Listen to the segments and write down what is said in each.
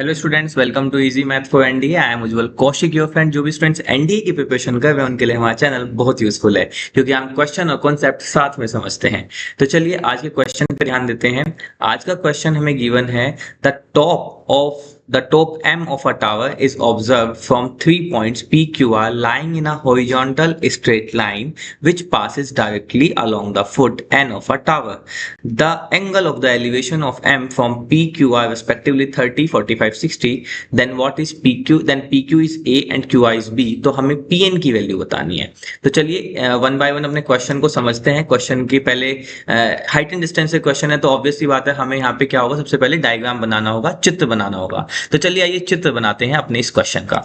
Hello students, welcome to easy math for NDA. I am Ujjwal Kaushik, your friend. जो भी students NDA की preparation कर रहे हैं उनके लिए हमारा चैनल बहुत यूजफुल है, क्योंकि हम क्वेश्चन और कॉन्सेप्ट साथ में समझते हैं। तो चलिए आज के क्वेश्चन पे ध्यान देते हैं। आज का क्वेश्चन हमें गिवन है, the top M of a tower is observed from 3 points PQR lying in a horizontal straight line which passes directly along the foot N of a tower. The angle of the elevation of M from PQR respectively 30, 45, 60. Then what is PQ? Then PQ is A and QI is B. तो हमें PN की value बतानी है। तो चलिए one by one अपने question को समझते हैं। क्वेश्चन के पहले हाइट एंड डिस्टेंस से क्वेश्चन है, तो ऑब्वियसली बात है हमें यहाँ पे क्या होगा, सबसे पहले डायग्राम बनाना होगा, चित्र बनाना होगा। तो चलिए आइए चित्र बनाते हैं अपने इस क्वेश्चन का।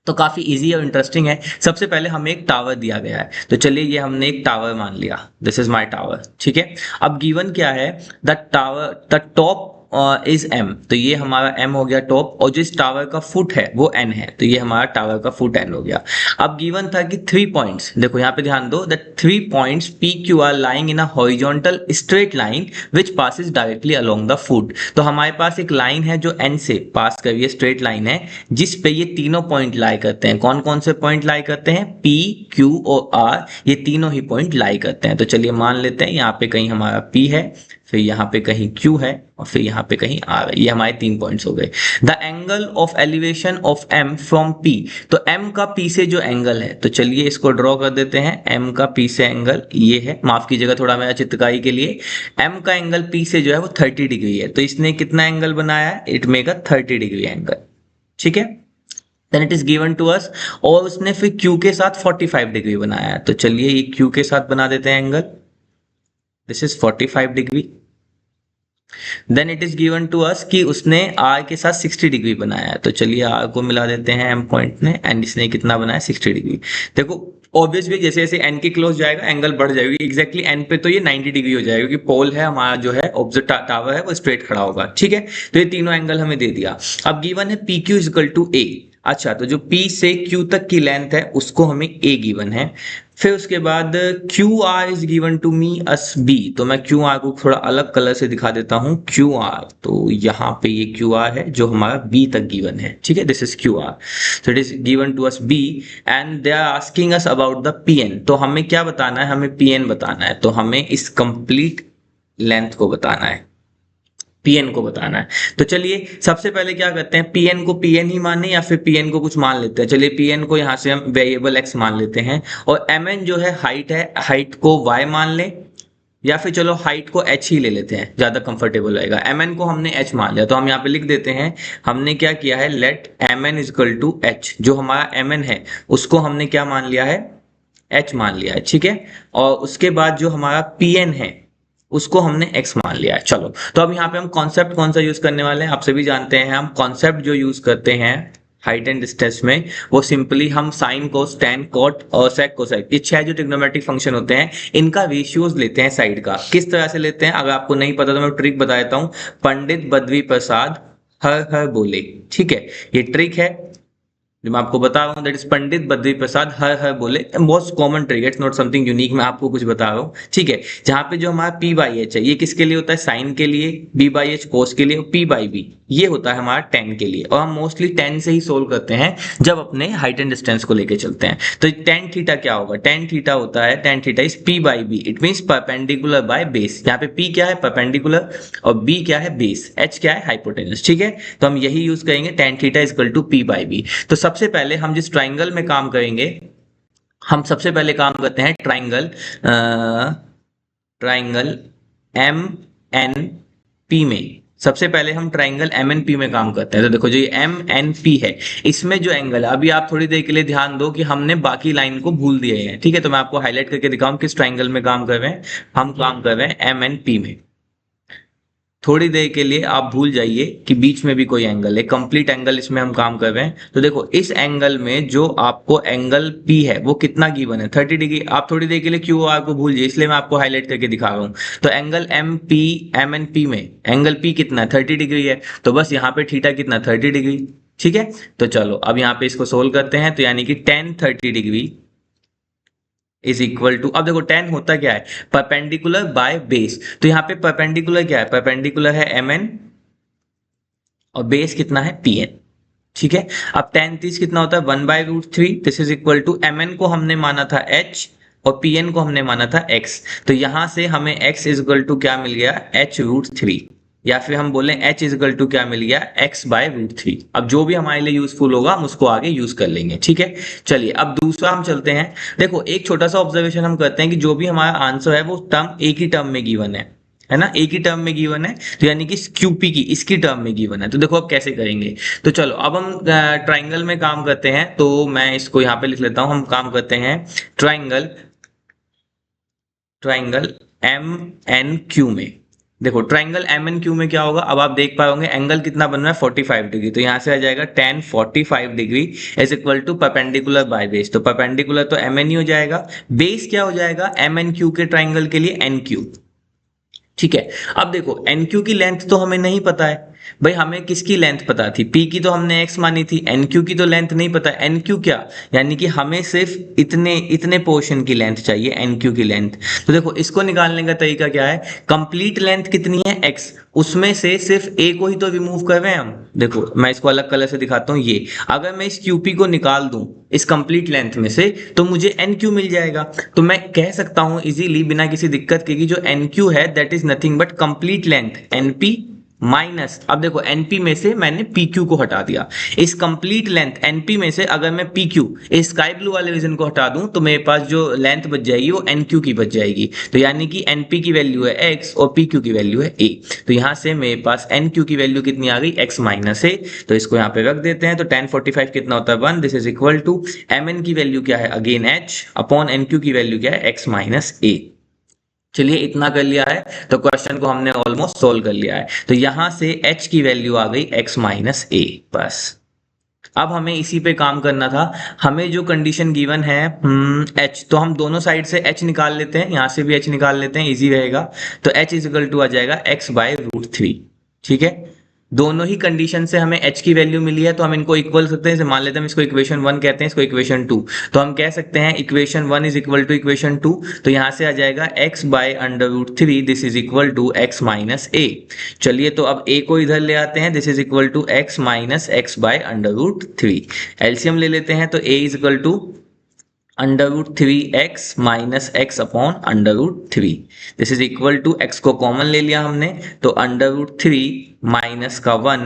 तो काफी इजी और इंटरेस्टिंग है। सबसे पहले हमें एक टावर दिया गया है, तो चलिए ये हमने एक टावर मान लिया, दिस इज माय टावर। ठीक है, अब गिवन क्या है, द टॉप इज एम, तो ये हमारा एम हो गया टॉप, और जिस टावर का फुट है वो एन है, तो ये हमारा टावर का फुट एन हो गया। अब गिवन था कि 3 पॉइंट्स, देखो यहाँ पे ध्यान दो, the 3 points P Q R lying in a horizontal straight line which passes directly along the foot. तो हमारे पास एक लाइन है जो एन से पास कर रही है, स्ट्रेट लाइन है, जिस पे ये तीनों पॉइंट लाई करते हैं। कौन कौन से पॉइंट लाई करते हैं? पी, क्यू और आर, ये तीनों ही पॉइंट लाई करते हैं। तो चलिए मान लेते हैं यहाँ पे कहीं हमारा पी है, फिर यहाँ पे कहीं क्यू है, और फिर यहाँ पे कहीं आर है। ये हमारे 3 पॉइंट्स हो गए। The angle of elevation of am from P, तो एम का पी से जो एंगल है, तो चलिए इसको ड्रॉ कर देते हैं। एम का पी से एंगल ये है, माफ कीजिएगा थोड़ा मेरा चित्रकारी के लिए। एम का एंगल पी से जो है वो 30 डिग्री है, तो इसने कितना एंगल बनाया है? It make a 30 degree angle. ठीक है, then it is given to us, और उसने फिर क्यू के साथ 45 डिग्री बनाया है, तो चलिए ये क्यू के साथ बना देते हैं angle, this is 45 degree. Then it is given to us कि उसने आर के साथ 60 डिग्री बनाया है, तो चलिए आर को मिला देते हैं एम पॉइंट ने, एंड इसने कितना बनाया? 60 डिग्री। देखो ऑब्वियसली जैसे जैसे एन के क्लोज जाएगा एंगल बढ़ जाएगी, एग्जैक्टली एन पे तो ये 90 डिग्री हो जाएगा, क्योंकि पोल है हमारा जो है ऑब्जेक्ट टावर है वो स्ट्रेट खड़ा होगा। ठीक है, तो ये तीनों एंगल हमें दे दिया। अब गिवन है P Q is equal to A. अच्छा, तो जो P से Q तक की लेंथ है उसको हमें A गिवन है। फिर उसके बाद Q R is given to me us B, तो मैं क्यू आर को थोड़ा अलग कलर से दिखा देता हूं। क्यू आर, तो यहाँ पे ये क्यू आर है जो हमारा बी तक गिवन है। ठीक है, this is Q R, so it is given to us B and they are asking us about the P N. तो हमें क्या बताना है? हमें पी एन बताना है, तो हमें इस कंप्लीट लेंथ को बताना है, पीएन को बताना है। तो चलिए सबसे पहले क्या करते हैं, पीएन को पीएन ही माने या फिर पीएन को कुछ मान लेते हैं। चलिए पीएन को यहाँ से हम वेरिएबल एक्स मान लेते हैं, और एमएन जो है हाइट है, हाइट को वाई मान ले, या फिर चलो हाइट को एच ही ले लेते हैं, ज्यादा कंफर्टेबल रहेगा। एमएन को हमने एच मान लिया, तो हम यहाँ पे लिख देते हैं, हमने क्या किया है, let MN is equal to H. जो हमारा एमएन है उसको हमने क्या मान लिया है? एच मान लिया है। ठीक है, और उसके बाद जो हमारा पीएन है उसको हमने x मान लिया है। चलो, तो अब यहाँ पे हम कॉन्सेप्ट कौन सा यूज करने वाले हैं? आप सभी जानते हैं हम कॉन्सेप्ट जो यूज करते हैं हाइट एंड डिस्टेंस में, वो सिंपली हम साइन कोस टैन कॉट और सेक कोसेक, ये 6 जो ट्रिग्नोमेट्रिक फंक्शन होते हैं इनका रेशियोज लेते हैं साइड का। किस तरह से लेते हैं अगर आपको नहीं पता तो मैं ट्रिक बता देता हूँ। पंडित बद्री प्रसाद हर हर बोले, ठीक है, ये ट्रिक है जो मैं आपको बता रहा हूँ, दैट इज पंडित बद्री प्रसाद हर हर बोले। बहुत कॉमन ट्रिक है, इट्स नॉट समथिंग यूनिक, मैं आपको कुछ बता रहा हूँ। ठीक है, जहां पे जो हमारा पी बाई एच है ये किसके लिए होता है? साइन के लिए, बी बाई एच कोस के लिए, और पी बाई बी ये होता है हमारा टेन के लिए। और हम मोस्टली टेन से ही सोल्व करते हैं जब अपने हाइट एंड डिस्टेंस को लेके चलते हैं। तो टेन थीटा क्या होगा? टेन थीटा होता है, tan theta is P by B, it mean perpendicular by base. यहाँ पे पी क्या है? परपेंडिकुलर, और बी क्या है? बेस, एच क्या है? हाइपोटेनस। ठीक है, तो हम यही यूज करेंगे, tan theta is equal to P by B. तो सबसे पहले हम जिस ट्राइंगल में काम करेंगे, हम सबसे पहले काम करते हैं ट्राइंगल एम एन पी में। सबसे पहले हम ट्राइंगल एम एन पी में काम करते हैं। तो देखो जो ये एम एन पी है, इसमें जो एंगल है, अभी आप थोड़ी देर के लिए ध्यान दो कि हमने बाकी लाइन को भूल दिए हैं। ठीक है, तो मैं आपको हाईलाइट करके दिखाऊं किस ट्राइंगल में काम कर रहे हैं। हम काम कर रहे हैं एम एन पी में। थोड़ी देर के लिए आप भूल जाइए कि बीच में भी कोई एंगल है, कंप्लीट एंगल इसमें हम काम कर रहे हैं। तो देखो इस एंगल में जो आपको एंगल P है वो कितना गिवन है? 30 डिग्री। आप थोड़ी देर के लिए क्यू आर को भूल जाइए, इसलिए मैं आपको हाईलाइट करके दिखा रहा हूँ। तो angle M P M N P में एंगल P कितना है? 30 डिग्री है, तो बस यहाँ पे थीटा कितना? 30 डिग्री। ठीक है, तो चलो अब यहाँ पे इसको सोल्व करते हैं, तो यानी कि tan 30 degree is equal to, अब देखो टेन होता क्या है? Perpendicular by base. तो यहाँ पे परपेंडिकुलर क्या है? परपेंडिकुलर है एम एन, और बेस कितना है Pn। ठीक है, अब tan 30 कितना होता है 1/√3। This is equal to Mn को हमने माना था h और Pn को हमने माना था x। तो यहां से हमें x इज इक्वल टू क्या मिल गया h√3, या फिर हम बोले h इज इक्वल टू क्या मिल गया x/√3। अब जो भी हमारे लिए यूजफुल होगा हम उसको आगे यूज कर लेंगे। ठीक है, चलिए अब दूसरा हम चलते हैं। देखो एक छोटा सा ऑब्जर्वेशन हम करते हैं कि जो भी हमारा आंसर है वो टर्म एक ही टर्म में गिवन है ना, एक ही टर्म में गिवन है, तो यानी कि क्यूपी की इसकी टर्म में गिवन है। तो देखो अब कैसे करेंगे, तो चलो अब हम ट्राइंगल में काम करते हैं। तो मैं इसको यहाँ पे लिख लेता हूं, हम काम करते हैं ट्राइंगल एम एन क्यू में। देखो ट्राइंगल एम एन क्यू में क्या होगा, अब आप देख पाए होंगे एंगल कितना बन रहा है 45 डिग्री। तो यहाँ से आ जाएगा tan 45 degree is equal to perpendicular by base. तो परपेंडिकुलर तो एम एन ही हो जाएगा, बेस क्या हो जाएगा एम एन क्यू के ट्राइंगल के लिए एन क्यू। ठीक है, अब देखो एन क्यू की लेंथ तो हमें नहीं पता है भाई, हमें किसकी लेंथ पता थी, P की तो हमने x मानी थी, एन क्यू की तो लेंथ नहीं पता। एन क्यू क्या, यानी कि हमें सिर्फ इतने पोर्शन की लेंथ चाहिए, एन क्यू की लेंथ। तो देखो इसको निकालने का तरीका क्या है, कंप्लीट लेंथ कितनी है x, उसमें से सिर्फ a को ही तो रिमूव कर रहे हैं हम। देखो मैं इसको अलग कलर से दिखाता हूँ, ये अगर मैं इस QP को निकाल दूं इस कंप्लीट लेंथ में से तो मुझे NQ मिल जाएगा। तो मैं कह सकता हूं इजीली बिना किसी दिक्कत के कि जो NQ है that is nothing but complete length NP minus, अब देखो NP में से मैंने PQ को हटा दिया, इस कंप्लीट लेंथ NP में से अगर मैं PQ इस स्काई ब्लू वाले रीजन को हटा दूं तो मेरे पास जो लेंथ बच जाएगी वो NQ की बच जाएगी। तो यानी कि NP की वैल्यू है x और PQ की वैल्यू है a। तो यहां से मेरे पास NQ की वैल्यू कितनी आ गई x माइनस a। तो इसको यहाँ पे रख देते हैं। तो tan 45 कितना होता है 1, this is equal to Mn की वैल्यू क्या है अगेन h अपॉन NQ की वैल्यू क्या है x माइनस a। चलिए इतना कर लिया है तो क्वेश्चन को हमने ऑलमोस्ट सोल्व कर लिया है। तो यहां से h की वैल्यू आ गई x माइनस a। बस अब हमें इसी पे काम करना था। हमें जो कंडीशन गिवन है h, तो हम दोनों साइड से h निकाल लेते हैं, यहां से भी h निकाल लेते हैं, इजी रहेगा। तो h इज इक्वल टू आ जाएगा x/√3। ठीक है, दोनों ही कंडीशन से हमें h की वैल्यू मिली है तो हम इनको इक्वल सकते हैं। मान लेते हैं हम इसको इक्वेशन 1 कहते हैं, इसको इक्वेशन 2। तो हम कह सकते हैं equation 1 is equal to equation 2। तो यहां से आ जाएगा x/√3 this is equal to x minus a। चलिए तो अब a को इधर ले आते हैं, this is equal to x minus x/√3। LCM ले लेते हैं तो a is equal to √3x minus x upon √3। This is equal to x को कॉमन ले लिया हमने तो √3 माइनस का 1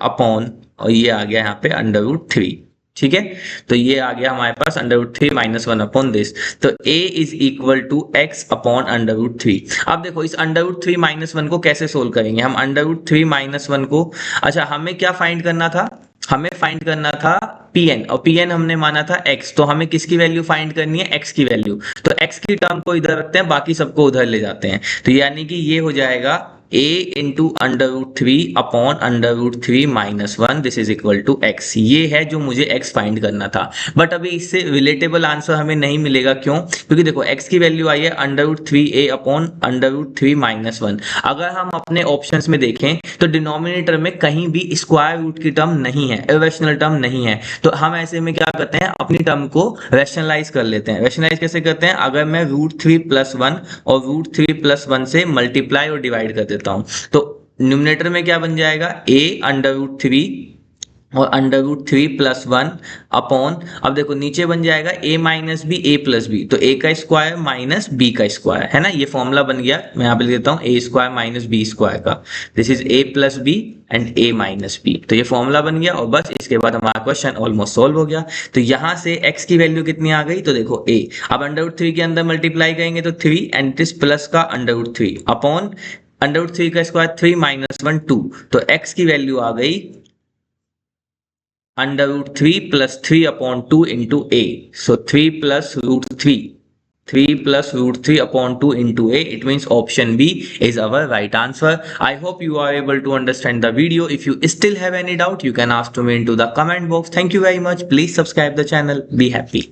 अपॉन, और ये आ गया यहाँ पे √3। ठीक है, तो ये आ गया हमारे पास √3 माइनस 1 अपॉन दिस। तो a is equal to x upon √3। अब देखो इस √3 माइनस 1 को कैसे सोल्व करेंगे हम, √3 माइनस 1 को, अच्छा हमें क्या फाइंड करना था, हमें फाइंड करना था Pn, और Pn हमने माना था x। तो हमें किसकी वैल्यू फाइंड करनी है, x की वैल्यू। तो x की टर्म को इधर रखते हैं, बाकी सबको उधर ले जाते हैं। तो यानी कि ये हो जाएगा a into √3 upon √3 minus 1 this is equal to x। ये है जो मुझे x फाइंड करना था, बट अभी इससे रिलेटेबल आंसर हमें नहीं मिलेगा। क्यों, क्योंकि देखो x की वैल्यू आई है √3a अपॉन √3 माइनस 1। अगर हम अपने ऑप्शंस में देखें तो डिनोमिनेटर में कहीं भी स्क्वायर रूट की टर्म नहीं है, इरेशनल टर्म नहीं है। तो हम ऐसे में क्या करते हैं, अपनी टर्म को रैशनलाइज कर लेते हैं। रैशनलाइज कैसे करते हैं, अगर मैं √3 + 1 और √3 + 1 से मल्टीप्लाई और डिवाइड कर देता हूं तो न्यूमरेटर में क्या बन जाएगा a √3 और √3 + 1 अपॉन, अब देखो नीचे बन जाएगा a minus B a plus B. तो a का स्क्वायर माइनस b का स्क्वायर, है ना, ये फॉर्मूला बन गया। मैं यहाँ पे लिख देता हूँ a square minus b square का, this is a plus B and a minus B. तो ये फॉर्मूला बन गया और बस इसके बाद हमारा क्वेश्चन ऑलमोस्ट सोल्व हो गया। तो यहाँ से x की वैल्यू कितनी आ गई, तो देखो a, अब √3 के अंदर मल्टीप्लाई करेंगे तो 3 एंड दिस प्लस का √3 अपॉन √3 का स्क्वायर 3 माइनस 1 2। तो x की वैल्यू आ गई √3 + 3 upon 2 into a. So 3 plus √3. 3 plus √3 upon 2 into a. It means option B is our right answer. I hope you are able to understand the video. If you still have any doubt, you can ask to me into the comment box. Thank you very much. Please subscribe the channel. Be happy.